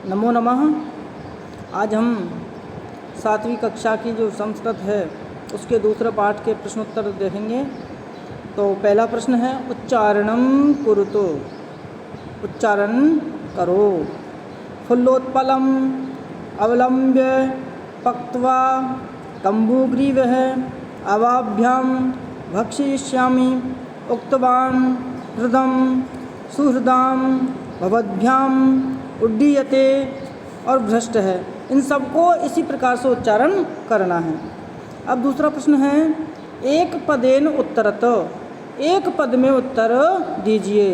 नमो नमः। आज हम 7वीं कक्षा की जो संस्कृत है उसके दूसरे पाठ के प्रश्नोत्तर देखेंगे। तो पहला प्रश्न है उच्चारणम कुरुतो, उच्चारण करो। फुल्लोत्पलम अवलंब्य पक्त्वा कम्बुग्रीवः अवाभ्याम भक्षयिष्यामि उक्तवान् हृदम सुहृदाम भवद्भ्याम उड्डीयते और भ्रष्ट है। इन सबको इसी प्रकार से उच्चारण करना है। अब दूसरा प्रश्न है एक पदेन उत्तरत, एक पद में उत्तर दीजिए।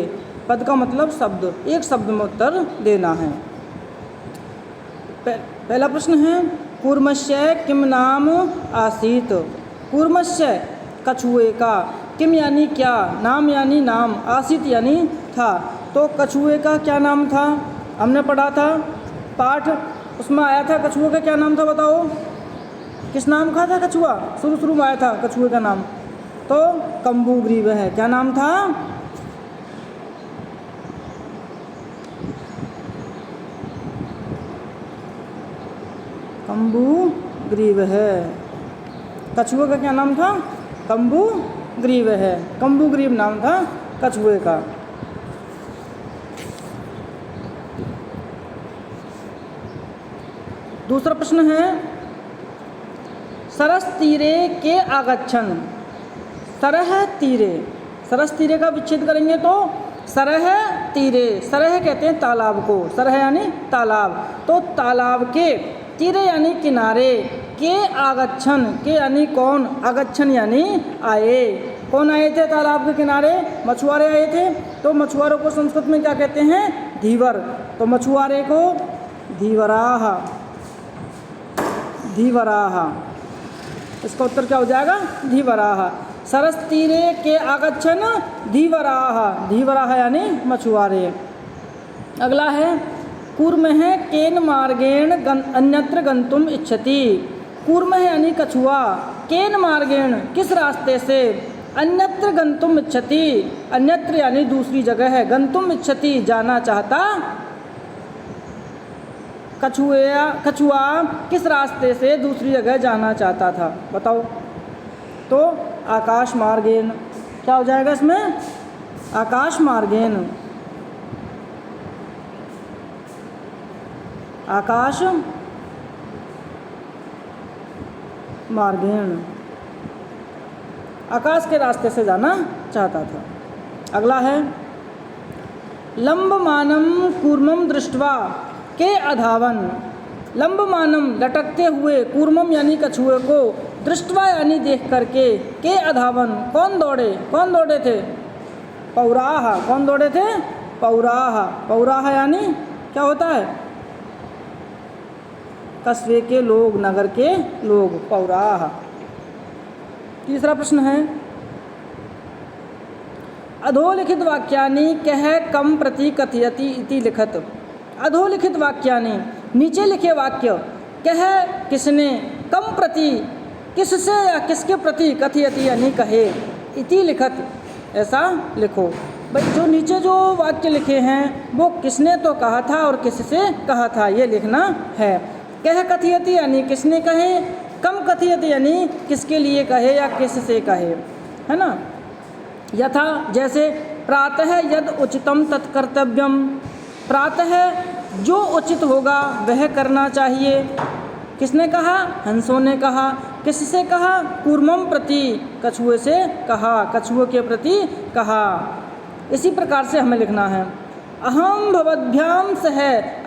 पद का मतलब शब्द, एक शब्द में उत्तर देना है। पहला प्रश्न है कूर्मस्य किम नाम आसीत। कूर्मस्य कछुए का, किम यानी क्या, नाम यानी नाम, आसीत यानी था। तो कछुए का क्या नाम था, हमने पढ़ा था पाठ, उसमें आया था कछुए का क्या नाम था, बताओ किस नाम का था कछुआ, शुरू में आया था कछुए का नाम, तो कम्बुग्रीव है। क्या नाम था, कम्बुग्रीव है। कछुए का क्या नाम था, कम्बुग्रीव है। कम्बुग्रीव नाम था कछुए का। दूसरा प्रश्न है सरस तीरे के आगच्छन। सरह तीरे, सरस तीरे का विच्छेद करेंगे तो सरह तीरे, सरह कहते हैं तालाब को, सरह यानी तालाब, तो तालाब के तीरे यानी किनारे, के आगच्छन, के यानी कौन, आगच्छन यानी आए। कौन आए थे तालाब के किनारे, मछुआरे आए थे। तो मछुआरों को संस्कृत में क्या कहते हैं, धीवर। तो मछुआरे को धीवराह, धीवराह, इसका उत्तर क्या हो जाएगा, धीवराह। सरस तीरे के आगच्छन धीवराह, धीवराह यानी मछुआरे। अगला है कूर्मः केन मार्गेण अन्यत्र गंतुम इच्छति। कूर्मः यानी कछुआ, केन मार्गेण किस रास्ते से, अन्यत्र गंतुम इच्छति, अन्यत्र यानी दूसरी जगह है, गंतुम इच्छति जाना चाहता। कछुआ किस रास्ते से दूसरी जगह जाना चाहता था, बताओ। तो आकाश मार्गेन, क्या हो जाएगा इसमें, आकाश मार्गेन, आकाश मार्गेन, आकाश के रास्ते से जाना चाहता था। अगला है लंबमानम कूर्मम दृष्ट्वा के अधावन। लंबमानम लटकते हुए, कूर्मम यानी कछुए को, दृष्टवा यानी देख करके, के अधावन कौन दौड़े, कौन दौड़े थे, पौराह, कौन दौड़े थे, पौराह। पौराह यानी क्या होता है, कस्बे के लोग, नगर के लोग, पौराह। तीसरा प्रश्न है अधोलिखित वाक्यानि कह कम प्रति कथयति इति लिखत। अधोलिखित वाक्यानि, नीचे लिखे वाक्य, कह किसने, कम प्रति किससे या किसके प्रति, कथयति यानी कहे, इति लिखत ऐसा लिखो। भाई जो नीचे जो वाक्य लिखे हैं वो किसने तो कहा था और किससे कहा था ये लिखना है। कह कथयति यानी किसने कहे, कम कथयति यानी किसके लिए कहे या किससे कहे, है ना। यथा जैसे प्रातः यद उचितम तत्कर्तव्यम, प्रातः जो उचित होगा वह करना चाहिए। किसने कहा, हंसों ने कहा। किससे कहा, कूर्मम प्रति, कछुए से कहा, कछुए के प्रति कहा। इसी प्रकार से हमें लिखना है अहम भवद्भ्याम सह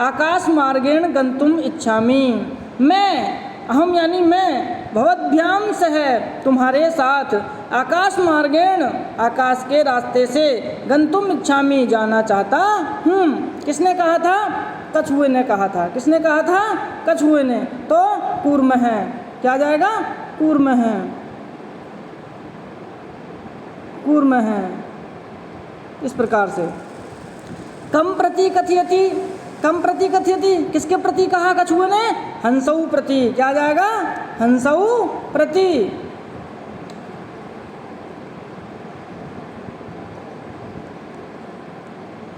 आकाश मार्गेण गंतुम इच्छामि। मैं, अहम यानी मैं, भवद्भ्याम सह तुम्हारे साथ, आकाश मार्गेण आकाश के रास्ते से, गंतुम इच्छामि जाना चाहता हूँ। किसने कहा था, कछुए ने कहा था। किसने कहा था, कछुए ने। तो कूर्मः, क्या जाएगा, कूर्मः, कूर्मः। इस प्रकार से कम प्रति कथयति, कम प्रति कथयति किसके प्रति कहा कछुए ने, हंसौ प्रति। क्या जाएगा, हंसौ प्रति।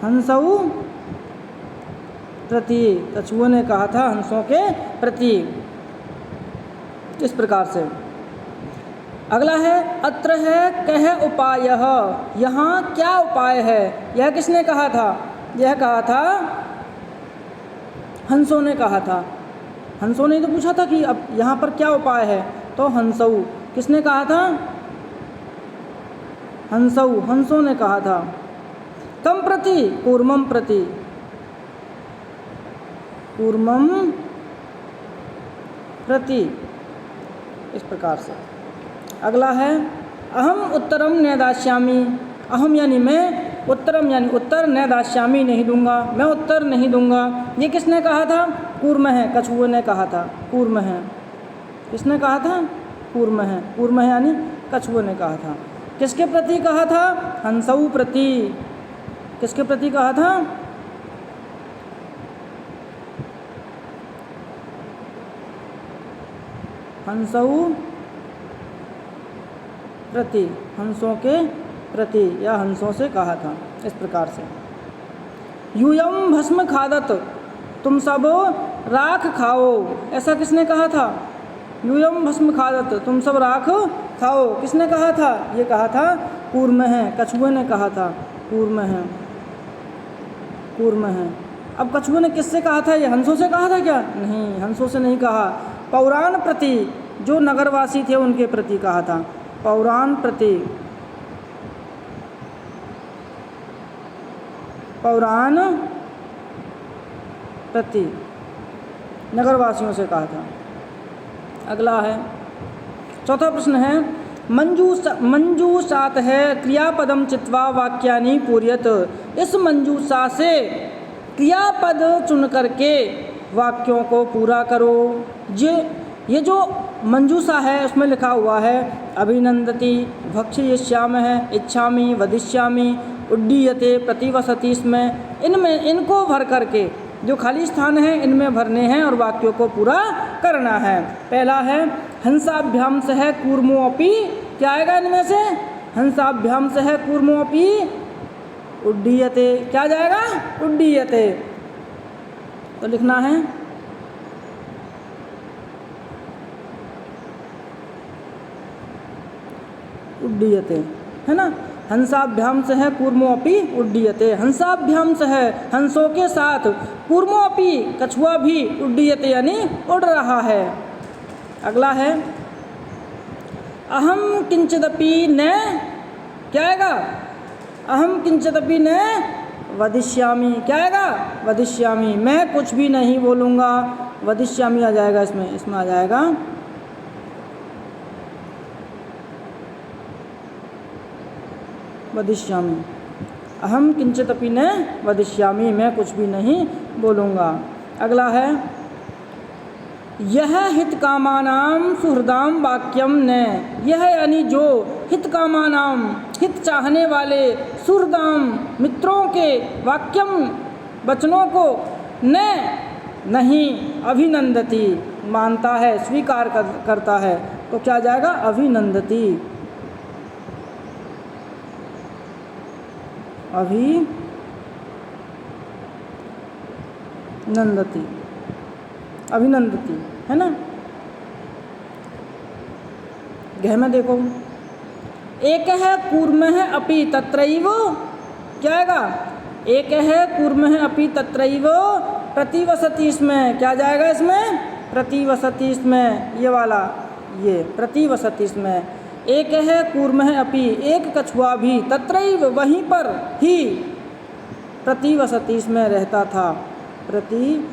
हंसौ प्रति, कछुओं ने कहा था हंसों के प्रति। इस प्रकार से अगला है अत्र है कह उपायः, यहाँ क्या उपाय है। यह किसने कहा था? यह कहा था हंसों ने कहा था। हंसों ने तो पूछा था कि अब यहाँ पर क्या उपाय है, तो हंसौ, किसने कहा था? हंसौ, हंसों ने कहा था। कम प्रति, कूर्मम प्रति, कूर्मम प्रति। इस प्रकार से अगला है अहम उत्तरम न दास्यामि, अहम यानी मैं, उत्तरम यानी उत्तर, न दास्यामि नहीं दूंगा, मैं उत्तर नहीं दूंगा। ये किसने कहा था? कूर्म है, कछुए ने कहा था। कूर्म है, किसने कहा था? कूर्म है, कूर्म है यानी कछुए ने कहा था। किसके प्रति कहा था? हंसौ प्रति। किसके प्रति कहा था? हंसौ प्रति, हंसों के प्रति या हंसों से कहा था। इस प्रकार से यूयम भस्म खादत, तुम सब राख खाओ, ऐसा किसने कहा था? यूयम भस्म खादत, तुम सब राख खाओ, किसने कहा था? ये कहा था कूर्म है, कछुए ने कहा था। कूर्म है, कूर्म है। अब कछुए ने किससे कहा था? ये हंसों से कहा था क्या? नहीं, हंसों से नहीं कहा। पौराण प्रति, जो नगरवासी थे उनके प्रति कहा था। पौराण प्रति, पौराण प्रति, नगरवासियों से कहा था। अगला है चौथा प्रश्न है मंजूषात है क्रियापदम चित्वा वाक्यानि पूर्यत। इस मंजूषा से क्रियापद चुन करके वाक्यों को पूरा करो। ये जो मंजूषा है उसमें लिखा हुआ है अभिनंदति, भक्षयिष्यामः, इच्छामि, वदिष्यामि, उड्डीयते, प्रतिवसति। इसमें इनको भर करके जो खाली स्थान है इनमें भरने हैं और वाक्यों को पूरा करना है। पहला है हंसाभ्याम सह कूर्मोऽपि, क्या आएगा इनमें से? हंसाभ्याम सह कूर्मोऽपि उड्डीयते, क्या जाएगा? उड्डीयते। तो लिखना है उड्डीयते, है ना। हंसाभ्याम सह कूर्मोऽपि उड्डीयते, हंसाभ्याम सह, हंसों के साथ, कूर्मोऽपि, कछुआ भी, उड्डीयते यानी उड़ रहा है। अगला है अहम किंचिदपि न, क्या आएगा? अहम किंचिदपि न वदिष्यामि, क्या आएगा? वदिष्यामि, मैं कुछ भी नहीं बोलूँगा। वदिष्यामि आ जाएगा इसमें आ जाएगा वदिष्यामि। अहम किंचिदपि न वदिष्यामि, मैं कुछ भी नहीं बोलूँगा। अगला है यह हितकामानां सुहृदाम वाक्यम न, यह यानी जो, हितकामानां, हित चाहने वाले, सुहृदाम, मित्रों के, वाक्यम, वचनों को, न नहीं, अभिनंदति, मानता है, स्वीकार करता है। तो क्या जाएगा? अभिनंदति, अभिनंदति, अभिनंदति, है ना। गह में देखो एक है कूर्मः अपि तत्रैव, क्या आएगा? एक है कूर्मः अपि तत्रैव प्रतिवसति, इसमें क्या जाएगा? इसमें प्रतिवसति, इसमें ये वाला, ये प्रतिवसति। इसमें एक है कूर्मः अपि, एक कछुआ भी, तत्रैव वहीं पर ही, प्रतिवसति इसमें रहता था। प्रतिवसति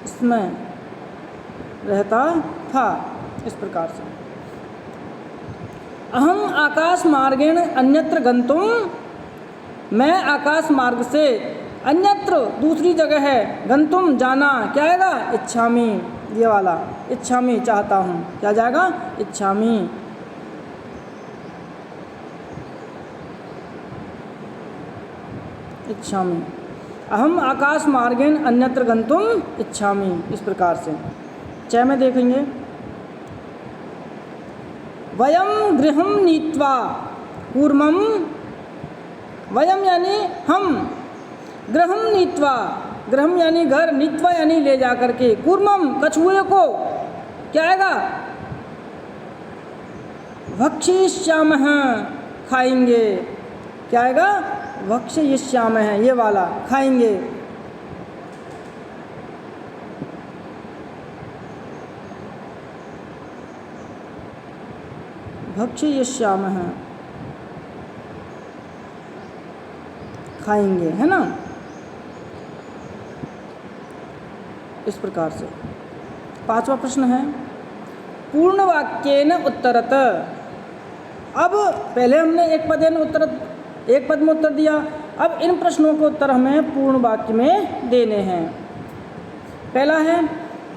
इसमें रहता था। इस प्रकार से अहम आकाश मार्गेण अन्यत्र गंतुम, मैं आकाश मार्ग से अन्यत्र, दूसरी जगह है, गंतुम जाना, क्या आएगा? इच्छामि, ये वाला, इच्छामि, चाहता हूँ, क्या जाएगा? इच्छामि। इच्छामि, अहम आकाश मार्गेण अन्यत्र गंतुम इच्छामि। इस प्रकार से 6 में देखेंगे वयम गृहं नीत्वा, कूर्मम वयम यानी हम, गृहम नीत्वा, गृहम यानी घर, नीत्वा यानी ले जा करके, कूर्मम कछुए को क्या आएगा, भक्षयिष्यामः खाएंगे, क्या आएगा, भक्षयिष्यामः ये वाला खाएंगे। भक्षयिष्यामः खाएंगे, है ना। इस प्रकार से 5वां प्रश्न है पूर्ण वाक्येन उत्तरत। अब पहले हमने एक पदेन उत्तरत, एक पद में उत्तर दिया, अब इन प्रश्नों के उत्तर हमें पूर्ण वाक्य में देने हैं। पहला है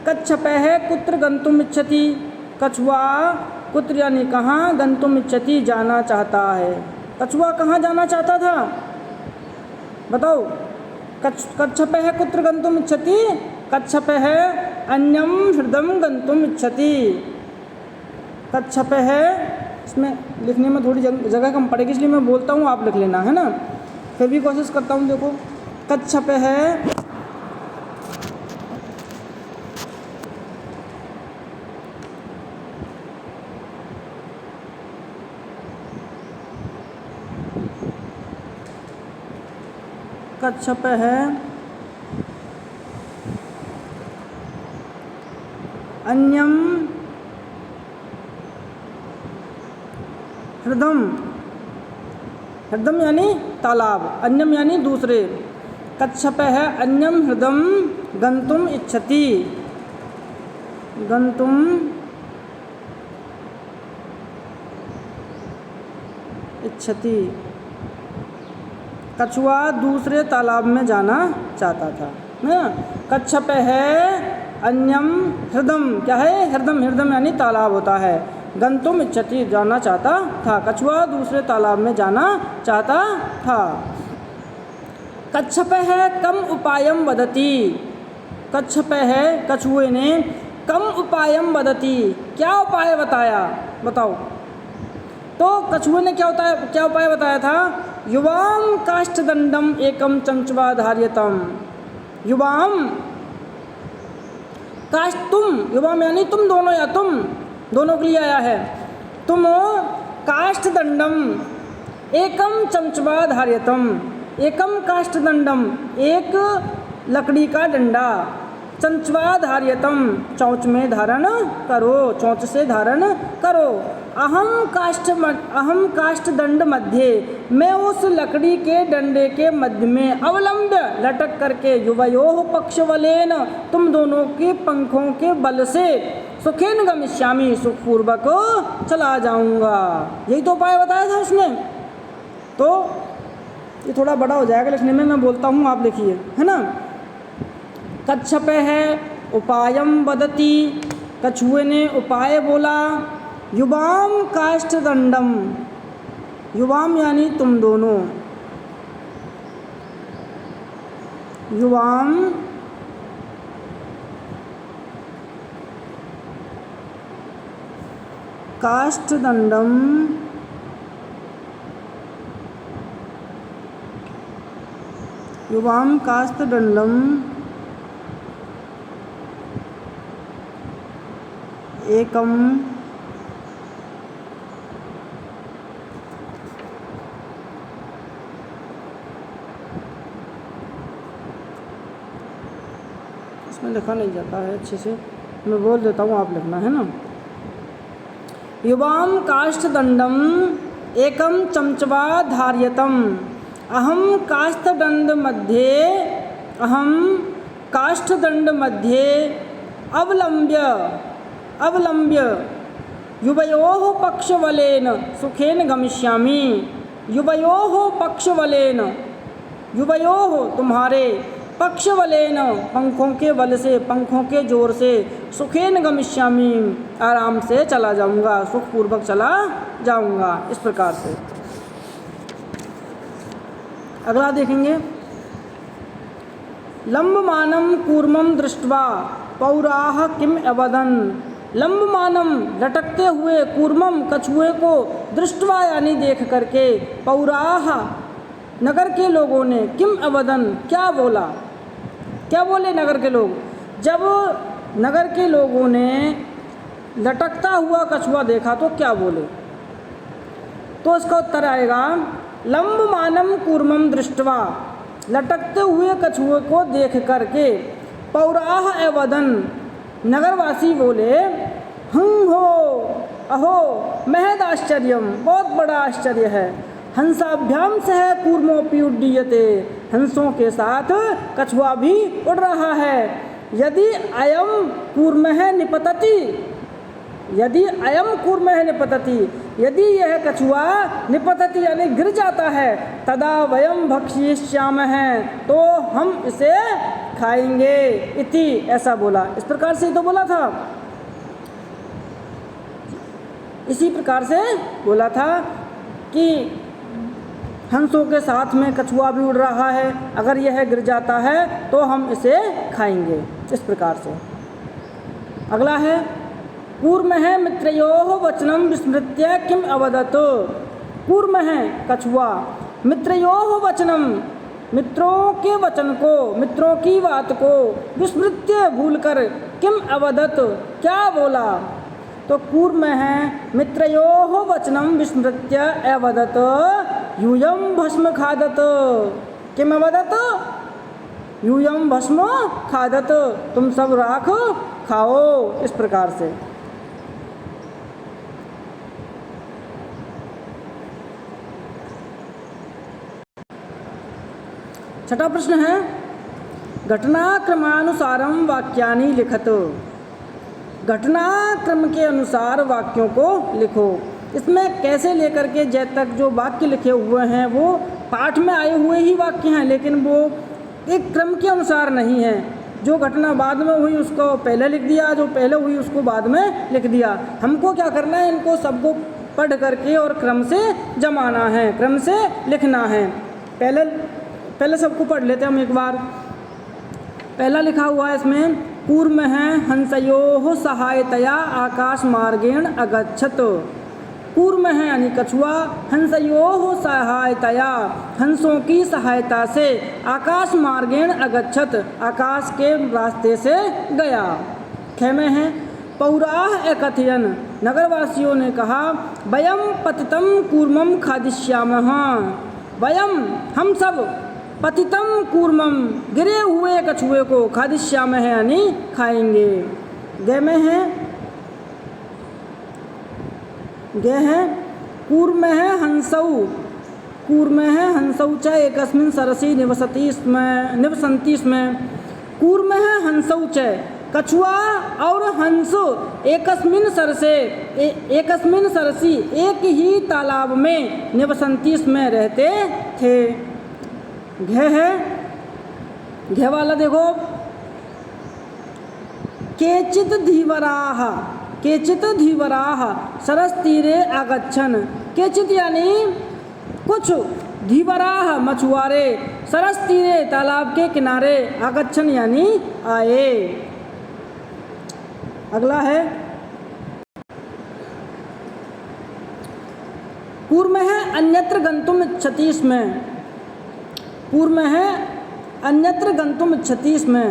कच्छपः कुत्र गंतुम इच्छति, कछुआ कुत्र यानी कहाँ, गंतुम इच्छति जाना चाहता है। कछुआ कहाँ जाना चाहता था बताओ। कच्छपः कुत्र गंतुम इच्छति, कच्छपः अन्यम हृदम गंतुम इच्छति। कच्छपः, इसमें लिखने में थोड़ी जगह कम पड़ेगी इसलिए मैं बोलता हूँ, आप लिख लेना, है ना। फिर भी कोशिश करता हूँ। देखो कच्छपः कच्छपः अन्यम हृदम, हृदम यानी तालाब, अन्यम यानी दूसरे। कच्छपः अन्यम हृदम गंतुम इच्छति, गंतुम इच्छति। कछुआ दूसरे तालाब में जाना चाहता था, है ना। कच्छपः अन्यम हृदम, क्या है, हृदम, हृदम यानी तालाब होता है। गंतुम इच्छति जाना चाहता था, कछुआ दूसरे तालाब में जाना चाहता था। कच्छपः कम उपायम वदति, कच्छपः कछुए ने कम उपायम वदति क्या उपाय बताया, बताओ। तो कछुए ने क्या उपाय बताया था, युवाम काष्ठदंडम एकम चंचवा धार्यतम। युवाम काष्ठ, तुम, युवाम यानी तुम दोनों या तुम दोनों के लिए आया है। तुम काष्ठदंडम एकम चंचवा धार्यतम, एकम काष्ठदंडम एक लकड़ी का डंडा, चंचवा धार्यतम चौंच में धारण करो, चौंच से धारण करो। अहम काष्ठदंड मध्य, मैं उस लकड़ी के डंडे के मध्य में अवलंब्य लटक करके, युवयोः पक्षबलेन तुम दोनों के पंखों के बल से, सुखेन गमिष्यामि सुखपूर्वक चला जाऊंगा। यही तो उपाय बताया था उसने। तो ये थोड़ा बड़ा हो जाएगा लिखने में, मैं बोलता हूँ आप लिखिए, है ना। कच्छपः उपायम वदति, कछुए ने उपाय बोला। युवाम काष्ठदंडम, युवाम यानी तुम दोनों, युवाम काष्ठदंडम युवाम काष्ठदंडम एकम इसमें लिखा नहीं जाता है अच्छे से, मैं बोल देता हूँ, आप लिखना, है ना। युवाम काष्ठदंडम एकम चमचवा धार्यतम, अहम काष्ठदंड मध्ये अवलंब्य युवयोः पक्षबलेन सुखेन गमिष्यामि। युवयोः पक्षबलेन, युवयोः तुम्हारे, पक्षबलेन पंखों के बल से, पंखों के जोर से, सुखेन गमिष्यामि आराम से चला जाऊंगा, सुखपूर्वक चला जाऊंगा। इस प्रकार से अगला देखेंगे। लंबमानं कूर्मं दृष्ट्वा पौराः किम अवदन्, लंबमानम लटकते हुए, कूर्मम कछुए को, दृष्टवा यानी देख करके, पौराह नगर के लोगों ने, किम अवदन क्या बोला, क्या बोले नगर के लोग। जब नगर के लोगों ने लटकता हुआ कछुआ देखा तो क्या बोले, तो इसका उत्तर आएगा लंबमानम कूर्मम दृष्टवा, लटकते हुए कछुए को देख करके, पौराह अवदन नगरवासी बोले, हो अहो महद आश्चर्यम, बहुत बड़ा आश्चर्य है, हंसाभ्याम सह कूर्मोपि उड्डीयते, हंसों के साथ कछुआ भी उड़ रहा है। यदि अयम कूर्मः निपतति, यदि अयम कूर्मः निपतति, यदि यह कछुआ निपतति यानी गिर जाता है, तदा वयम भक्षयिष्यामः, तो हम इसे खाएंगे, इति ऐसा बोला। इस प्रकार से तो बोला था, इसी प्रकार से बोला था कि हंसों के साथ में कछुआ भी उड़ रहा है, अगर यह गिर जाता है तो हम इसे खाएंगे, इस प्रकार से। अगला है कूर्मः मित्रयोः वचनम विस्मृत्य किम अवदत। कूर्मः कछुआ, मित्रयोः वचनम मित्रों के वचन को, मित्रों की बात को, विस्मृत्य भूलकर, किम अवदत क्या बोला। तो कूर्मः मित्रयोः वचनम विस्मृत्य अवदत यूयम भस्म खादत, किम अवदत यूयम भस्म खादत, तुम सब राख खाओ, इस प्रकार से। छठा प्रश्न है घटनाक्रमानुसारम वाक्यानि लिखत। घटनाक्रम के अनुसार वाक्यों को लिखो। इसमें कैसे लेकर के जय तक जो वाक्य लिखे हुए हैं वो पाठ में आए हुए ही वाक्य हैं, लेकिन वो एक क्रम के अनुसार नहीं है। जो घटना बाद में हुई उसको पहले लिख दिया, जो पहले हुई उसको बाद में लिख दिया। हमको क्या करना है, इनको सबको पढ़ करके और क्रम से जमाना है, क्रम से लिखना है। पहले सबको पढ़ लेते हैं हम एक बार। पहला लिखा हुआ है इसमें, कूर्मः हंसयोः सहायतया आकाश मार्गेण अगच्छत। कूर्मः यानी कछुआ, हंसयोः सहायतया हंसों की सहायता से, आकाश मार्गेण अगच्छत आकाश के रास्ते से गया। खेमे हैं पौराह अकथयन, नगरवासियों ने कहा, वयम पतितम कूर्मम खादिष्यामः, वयम हम सब, पतितम कूर्मम गिरे हुए कछुए को, खादिष्यामः यानी खाएंगे। गे में है, गे है कूर्मः हंसौ, कूर्मः हंसौ च एकस्मिन् सरसि निवसन्ति स्म। कूर्मः हंसौ च, कछुआ और हंस एकस्मिन् सरसे, एकस्मिन् सरसि एक ही तालाब में, निवसन्ति स्म रहते थे। घे है, घे वाला देखो, केचित धीवराः, केचित धीवराः सरस तीरे आगच्छन। केचित यानी कुछ, धीवराः मछुआरे, सरस तीरे तालाब के किनारे, आगच्छन यानी आए। अगला है कूर्मः अन्यत्र गन्तुम् इच्छति स्म। कूर्मः अन्यत्र गन्तुम् इच्छति स्म।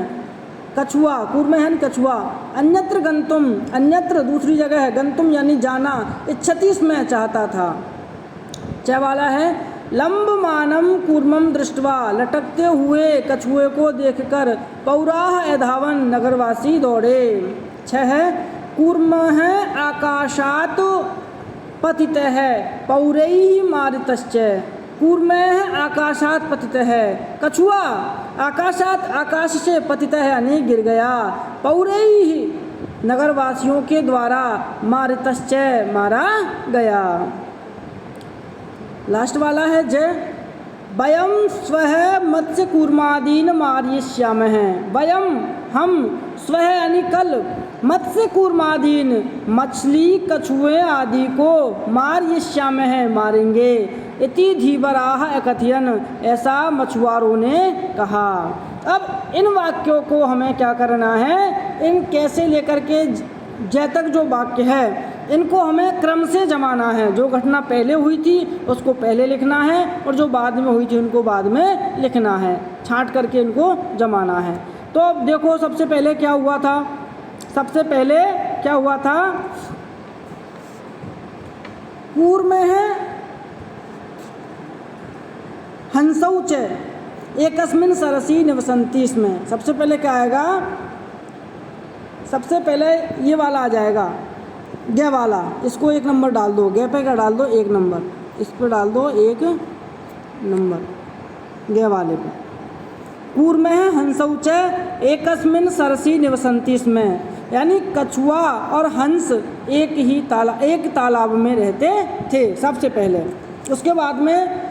कछुआ, कूर्मः कछुआ, अन्यत्र गन्तुम, अन्यत्र दूसरी जगह है, गन्तुम यानी जाना, इच्छति स्म चाहता था। च वाला है लंबमानम कूर्मम दृष्ट्वा, लटकते हुए कछुए को देखकर, पौराह अधावन नगरवासी दौड़े। छह है कूर्मः आकाशात् पतितः पौरैः मारितश्च। कूर्मः आकाशात पतित है, कछुआ आकाशात आकाश से पतित है यानी गिर गया, पौरैः नगरवासियों के द्वारा, मारितश्च मारा गया। लास्ट वाला है जय, वयम स्वः मत्स्य कूर्मादीन मारयिष्यामः। वयम हम, स्वः यानी कल, मत्स्य कूर्मादीन मछली कछुए आदि को, मारयिष्यामः मारेंगे, इति धीवराः अकथयन ऐसा मछुआरों ने कहा। अब इन वाक्यों को हमें क्या करना है, इन कैसे लेकर के जय तक जो वाक्य है इनको हमें क्रम से जमाना है। जो घटना पहले हुई थी उसको पहले लिखना है और जो बाद में हुई थी उनको बाद में लिखना है, छांट करके इनको जमाना है। तो अब देखो सबसे पहले क्या हुआ था, सबसे पहले क्या हुआ था, पूर्व में है हंसौ च एकस्मिन् सरसी निवसन्ति, इसमें सबसे पहले क्या आएगा, सबसे पहले ये वाला आ जाएगा गे वाला, इसको 1 नंबर डाल दो, गे पे क्या डाल दो 1 नंबर, इस पे डाल दो 1 नंबर गे वाले पे। पूर्व में है हंसौ च एकस्मिन् सरसी निवसन्ति, इसमें यानी कछुआ और हंस एक तालाब में रहते थे सबसे पहले। उसके बाद में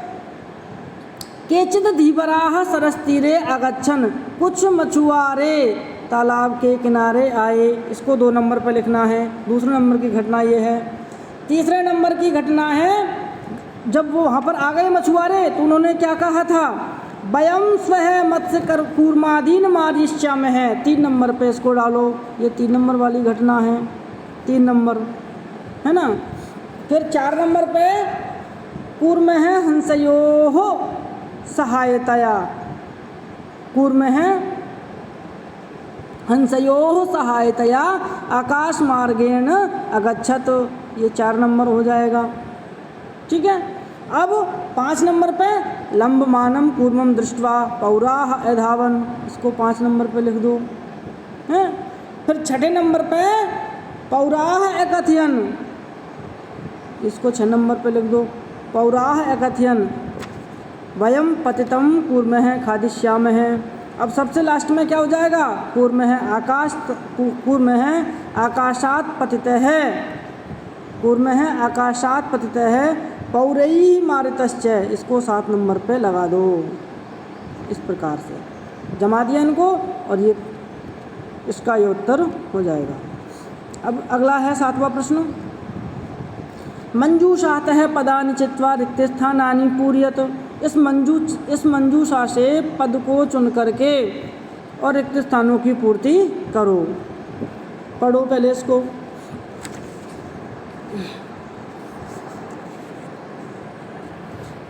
केचित् धीवराः सरस्तीरे अगच्छन्, कुछ मछुआरे तालाब के किनारे आए, इसको 2 नंबर पर लिखना है। दूसरे नंबर की घटना ये है। तीसरे नंबर की घटना है जब वो वहाँ पर आ गए मछुआरे तो उन्होंने क्या कहा था, वयं स्वः मत्स्य कूर्मादीन मारिष्यामः, 3 नंबर पे इसको डालो, ये 3 नंबर वाली घटना है, 3 नंबर है ना। फिर 4 नंबर पे पूर्व में है हंसयोः सहायतया, पूर्व में है हंसयोः सहायतया आकाश मार्गेण अगच्छत, ये 4 नंबर हो जाएगा। ठीक है। अब 5 नंबर पे लंबमानं पूर्वं दृष्ट्वा पौराः अधावन्, इसको 5 नंबर पे लिख दो हैं। फिर 6 नंबर पे पौराः अकथयन्, इसको 6 नंबर पे लिख दो, पौराः अकथयन् वयं पतितं कूर्मः खादिष्यामः। अब सबसे लास्ट में क्या हो जाएगा, पूर्व में है पूर्व में है आकाशात् पतितः, पूर्व में है आकाशात् पतितः पौरैः मारितश्च, इसको 7 नंबर पे लगा दो। इस प्रकार से जमा दिया इनको और ये इसका ये उत्तर हो जाएगा। अब अगला है 7वां प्रश्न, मंजूषातः पदानि चित्वा रिक्तस्थानानि पूरयत, इस मंजूषा से पद को चुन करके और रिक्त स्थानों की पूर्ति करो। पढ़ो पहले इसको।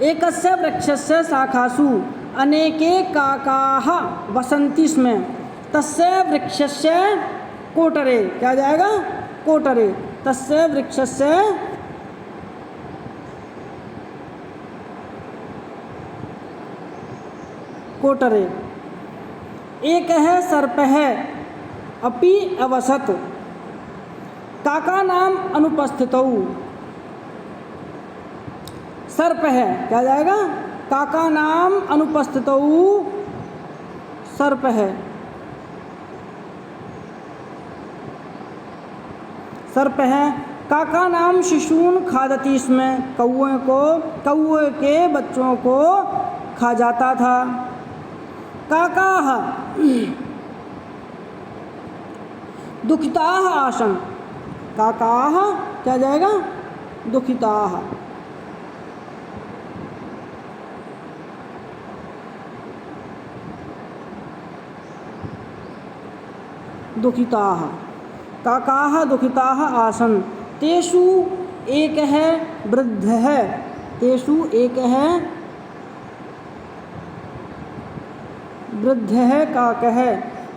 एकस्य वृक्षस्य शाखासु अनेके काकाः वसन्ति स्म, तस्य वृक्षस्य कोटरे, क्या जाएगा कोटरे, तस्य वृक्षस्य कोटरे। एक है सर्प है अपि अवसत, काका नाम अनुपस्थितौ, सर्प है क्या जाएगा, काका नाम अनुपस्थितौ सर्प है, सर्प है। काका नाम शिशून खादति, इसमें कौए के बच्चों को खा जाता था। काकाः दुखिताः आसन्, काकाः क्या जाएगा दुखिताः, दुखिताः, काकाः दुखिताः आसन्। तेषु एकः वृद्धः, तेषु एकः वृद्धः काकः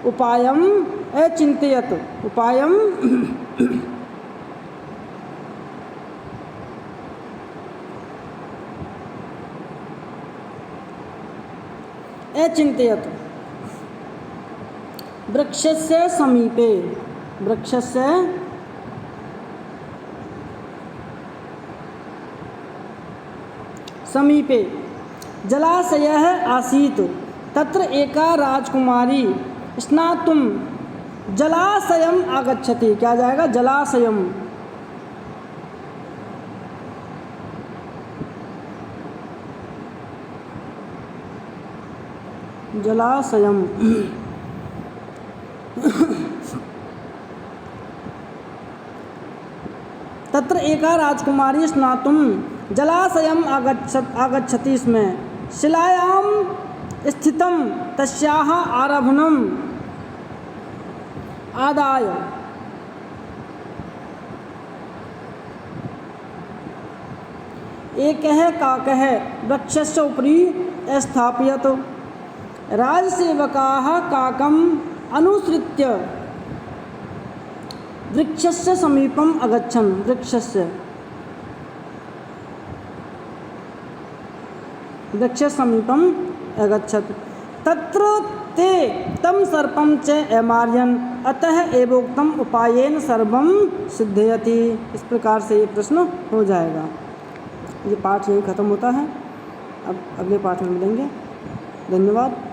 उपायम् अचिन्तयत्, उपायम् अचिन्तयत् वृक्षस्य समीपे, वृक्षस्य समीपे जलाशयः आसीत्, तत्र एका राजकुमारी स्नातुं जलाशयम् आगच्छति, क्या जाएगा जलाशयम्, जलाशयम् तत्र एका राजकुमारी स्नातुं जलाशयम् आगच्छति, इसमें शिलायां स्थितं तस्याः आरभणम् आदाय एकः काकः वृक्षस्य उपरि स्थापयत्। राजसेवकाः काकम् अनुसृत्य वृक्षस्य समीपम् अगच्छन्। वृक्षस्य समीपम् अगच्छत्। तत्र ते तं सर्पं च अमारयन्, अतः एवोक्तम् उपायेन सर्वं सिद्ध्यति। इस प्रकार से ये प्रश्न हो जाएगा। ये पाठ यहीं ख़त्म होता है। अब अगले पाठ में मिलेंगे। धन्यवाद।